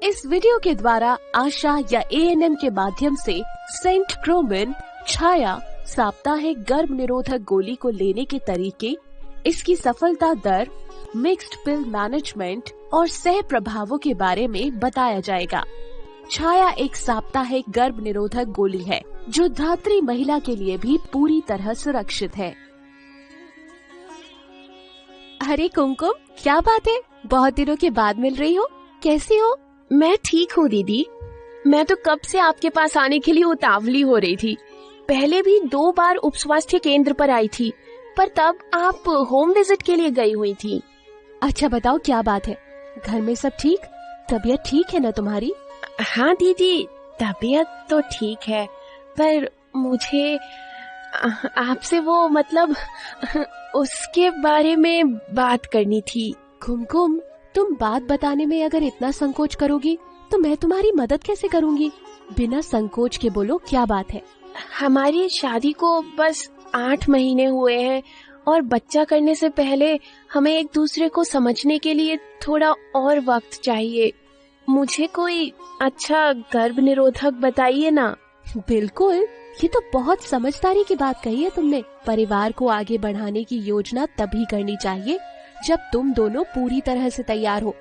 इस वीडियो के द्वारा आशा या एएनएम के माध्यम से सेंट क्रोमिन, छाया, साप्ताहिक गर्भ निरोधक गोली को लेने के तरीके, इसकी सफलता दर, मिक्स्ड पिल मैनेजमेंट और सह प्रभावों के बारे में बताया जाएगा। छाया एक साप्ताहिक गर्भ निरोधक गोली है जो धात्री महिला के लिए भी पूरी तरह सुरक्षित है। अरे कुमकुम, क्या बात है, बहुत दिनों के बाद मिल रही हो, कैसी हो? मैं ठीक हूँ दीदी। मैं तो कब से आपके पास आने के लिए उतावली हो रही थी। पहले भी 2 बार उप स्वास्थ्य केंद्र पर आई थी, पर तब आप होम विजिट के लिए गई हुई थी। अच्छा बताओ, क्या बात है? घर में सब ठीक? तबीयत ठीक है ना तुम्हारी? हाँ दीदी, तबीयत तो ठीक है, पर मुझे आपसे वो मतलब उसके बारे में बात करनी थी। कुमकुम, तुम बात बताने में अगर इतना संकोच करोगी तो मैं तुम्हारी मदद कैसे करूंगी? बिना संकोच के बोलो, क्या बात है? हमारी शादी को बस 8 महीने हुए हैं और बच्चा करने से पहले हमें एक दूसरे को समझने के लिए थोड़ा और वक्त चाहिए। मुझे कोई अच्छा गर्भ निरोधक बताइए ना। बिल्कुल, ये तो बहुत समझदारी की बात कही है तुमने। परिवार को आगे बढ़ाने की योजना तभी करनी चाहिए जब तुम दोनों पूरी तरह से तैयार हो,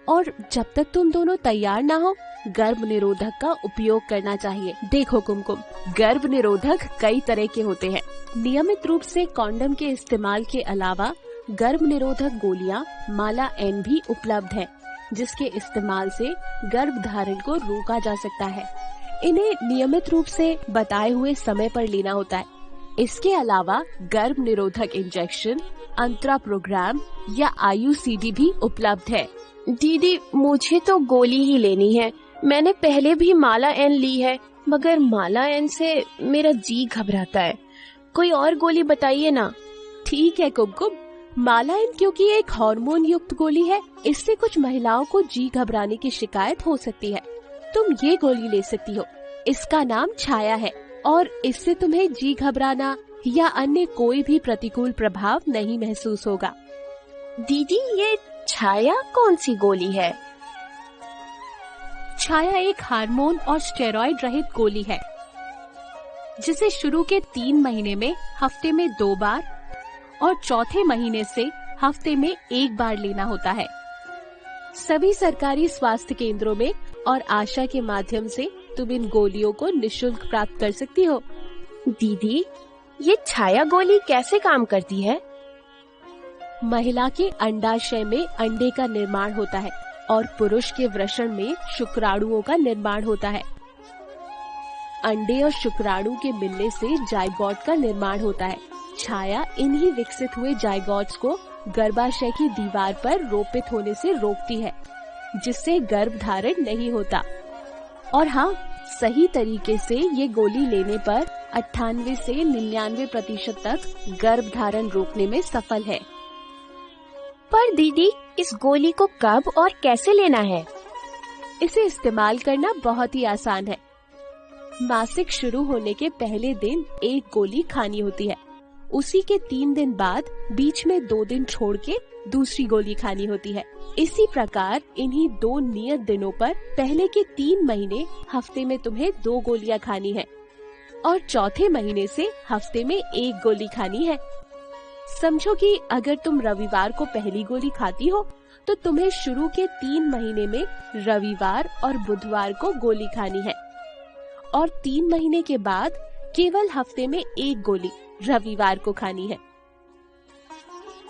और जब तक तुम दोनों तैयार ना हो गर्भ निरोधक का उपयोग करना चाहिए। देखो कुमकुम, गर्भ निरोधक कई तरह के होते हैं। नियमित रूप से कॉन्डम के इस्तेमाल के अलावा गर्भ निरोधक गोलियां माला एन भी उपलब्ध है, जिसके इस्तेमाल से गर्भ धारण को रोका जा सकता है। इन्हें नियमित रूप से बताए हुए समय पर लेना होता है। इसके अलावा गर्भ निरोधक इंजेक्शन, अंतरा प्रोग्राम या IUCD भी उपलब्ध है। दीदी, मुझे तो गोली ही लेनी है। मैंने पहले भी माला एन ली है, मगर माला एन से मेरा जी घबराता है। कोई और गोली बताइए ना। ठीक है कुमकुम, माला एन क्योंकि एक हार्मोन युक्त गोली है, इससे कुछ महिलाओं को जी घबराने की शिकायत हो सकती है। तुम ये गोली ले सकती हो। इसका नाम छाया है और इससे तुम्हें जी घबराना या अन्य कोई भी प्रतिकूल प्रभाव नहीं महसूस होगा। दीदी, ये छाया कौन सी गोली है? छाया एक हार्मोन और स्टेरॉइड रहित गोली है, जिसे शुरू के 3 महीने में हफ्ते में 2 बार और चौथे महीने से हफ्ते में 1 बार लेना होता है। सभी सरकारी स्वास्थ्य केंद्रों में और आशा के माध्यम से तुम इन गोलियों को निशुल्क प्राप्त कर सकती हो। दीदी, ये छाया गोली कैसे काम करती है? महिला के अंडाशय में अंडे का निर्माण होता है और पुरुष के वृषण में शुक्राणुओं का निर्माण होता है। अंडे और शुक्राणु के मिलने से जायगोट का निर्माण होता है। छाया इन्हीं विकसित हुए जायगोट्स को गर्भाशय की दीवार पर रोपित होने से रोकती है, जिससे गर्भ धारण नहीं होता। और हाँ, सही तरीके से ये गोली लेने पर 98 से 99% तक गर्भ धारण रोकने में सफल है। पर दीदी, इस गोली को कब और कैसे लेना है? इसे इस्तेमाल करना बहुत ही आसान है। मासिक शुरू होने के पहले दिन एक गोली खानी होती है। उसी के 3 दिन बाद बीच में 2 दिन छोड़ के दूसरी गोली खानी होती है। इसी प्रकार इन्हीं 2 नियत दिनों पर पहले के 3 महीने हफ्ते में तुम्हें 2 गोलियां खानी है और चौथे महीने से हफ्ते में 1 गोली खानी है। समझो कि अगर तुम रविवार को पहली गोली खाती हो तो तुम्हें शुरू के 3 महीने में रविवार और बुधवार को गोली खानी है, और 3 महीने के बाद केवल हफ्ते में 1 गोली रविवार को खानी है।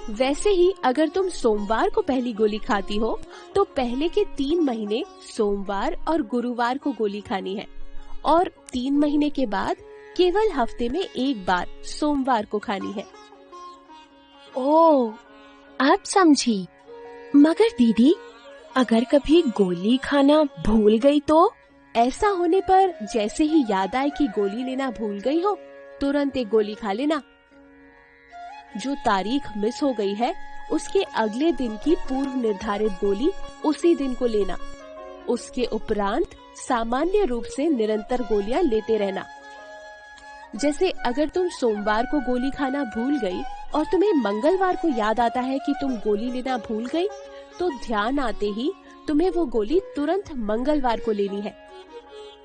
वैसे ही अगर तुम सोमवार को पहली गोली खाती हो तो पहले के 3 महीने सोमवार और गुरुवार को गोली खानी है, और 3 महीने के बाद केवल हफ्ते में 1 बार सोमवार को खानी है। ओह, अब समझी। मगर दीदी, अगर कभी गोली खाना भूल गई तो? ऐसा होने पर जैसे ही याद आए कि गोली लेना भूल गई हो, तुरंत एक गोली खा लेना। जो तारीख मिस हो गई है उसके अगले दिन की पूर्व निर्धारित गोली उसी दिन को लेना। उसके उपरांत सामान्य रूप से निरंतर गोलियां लेते रहना। जैसे अगर तुम सोमवार को गोली खाना भूल गई और तुम्हें मंगलवार को याद आता है कि तुम गोली लेना भूल गई, तो ध्यान आते ही तुम्हें वो गोली तुरंत मंगलवार को लेनी है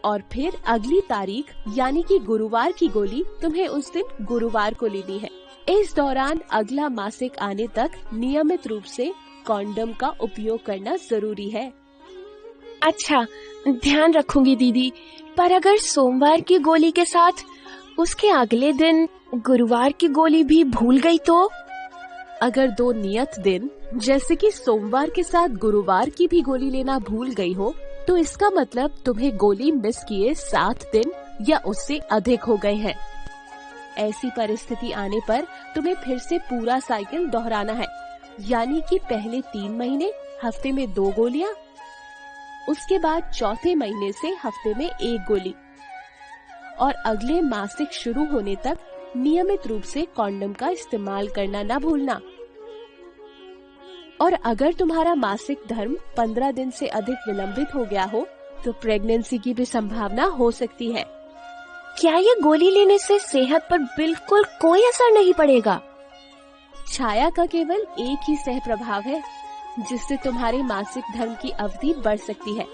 और फिर अगली तारीख यानी कि गुरुवार की गोली तुम्हें उस दिन गुरुवार को लेनी है। इस दौरान अगला मासिक आने तक नियमित रूप से कॉन्डम का उपयोग करना जरूरी है। अच्छा, ध्यान रखूंगी दीदी। पर अगर सोमवार की गोली के साथ उसके अगले दिन गुरुवार की गोली भी भूल गई तो? अगर 2 नियत दिन जैसे कि सोमवार के साथ गुरुवार की भी गोली लेना भूल गई हो तो इसका मतलब तुम्हें गोली मिस किए 7 दिन या उससे अधिक हो गए हैं। ऐसी परिस्थिति आने पर तुम्हें फिर से पूरा साइकिल दोहराना है, यानी कि पहले 3 महीने हफ्ते में 2 गोलियां, उसके बाद चौथे महीने से हफ्ते में 1 गोली और अगले मासिक शुरू होने तक नियमित रूप से कॉन्डम का इस्तेमाल करना ना भूलना। और अगर तुम्हारा मासिक धर्म 15 दिन से अधिक विलंबित हो गया हो तो प्रेगनेंसी की भी संभावना हो सकती है। क्या ये गोली लेने से सेहत पर बिल्कुल कोई असर नहीं पड़ेगा? छाया का केवल एक ही सह प्रभाव है जिससे तुम्हारे मासिक धर्म की अवधि बढ़ सकती है।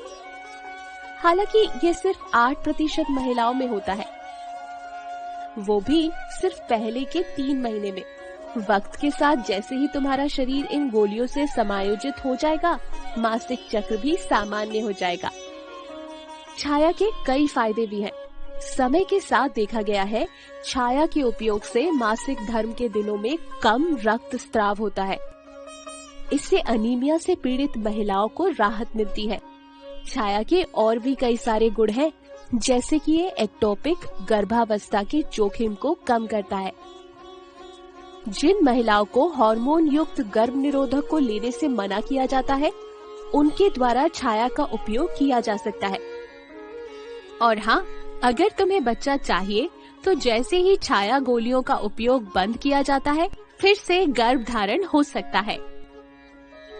हालांकि ये सिर्फ 8% महिलाओं में होता है, वो भी सिर्फ पहले के 3 महीने में। वक्त के साथ जैसे ही तुम्हारा शरीर इन गोलियों से समायोजित हो जाएगा, मासिक चक्र भी सामान्य हो जाएगा। छाया के कई फायदे भी हैं। समय के साथ देखा गया है, छाया के उपयोग से मासिक धर्म के दिनों में कम रक्तस्राव होता है। इससे अनीमिया से पीड़ित महिलाओं को राहत मिलती है। छाया के और भी कई सारे गुण हैं, जैसे कि ये एक्टोपिक गर्भावस्था के जोखिम को कम करता है। जिन महिलाओं को हार्मोन युक्त गर्भ निरोधक को लेने से मना किया जाता है, उनके द्वारा छाया का उपयोग किया जा सकता है। और हाँ, अगर तुम्हें बच्चा चाहिए तो जैसे ही छाया गोलियों का उपयोग बंद किया जाता है, फिर से गर्भ धारण हो सकता है।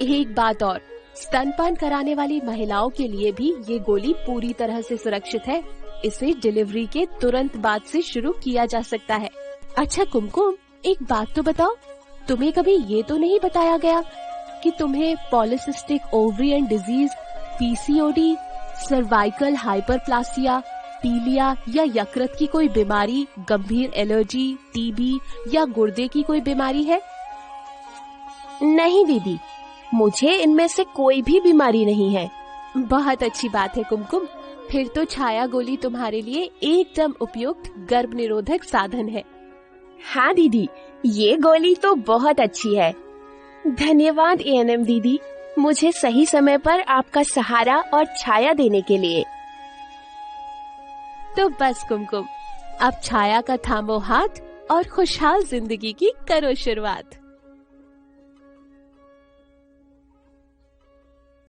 एक बात और, स्तनपान कराने वाली महिलाओं के लिए भी ये गोली पूरी तरह से सुरक्षित है। इसे डिलीवरी के तुरंत बाद से शुरू किया जा सकता है। अच्छा कुमकुम, एक बात तो बताओ, तुम्हें कभी ये तो नहीं बताया गया कि तुम्हें polycystic ovarian disease, PCOD, cervical hyperplasia, पीलिया या यकृत की कोई बीमारी, गंभीर एलर्जी, टीबी या गुर्दे की कोई बीमारी है? नहीं दीदी, मुझे इनमें से कोई भी बीमारी नहीं है। बहुत अच्छी बात है कुमकुम, फिर तो छाया गोली तुम्हारे लिए एकदम उपयुक्त गर्भ निरोधक साधन है। हाँ दीदी, ये गोली तो बहुत अच्छी है। धन्यवाद एएनएम दीदी, मुझे सही समय पर आपका सहारा और छाया देने के लिए। तो बस कुमकुम, अब छाया का थामो हाथ और खुशहाल जिंदगी की करो शुरुआत।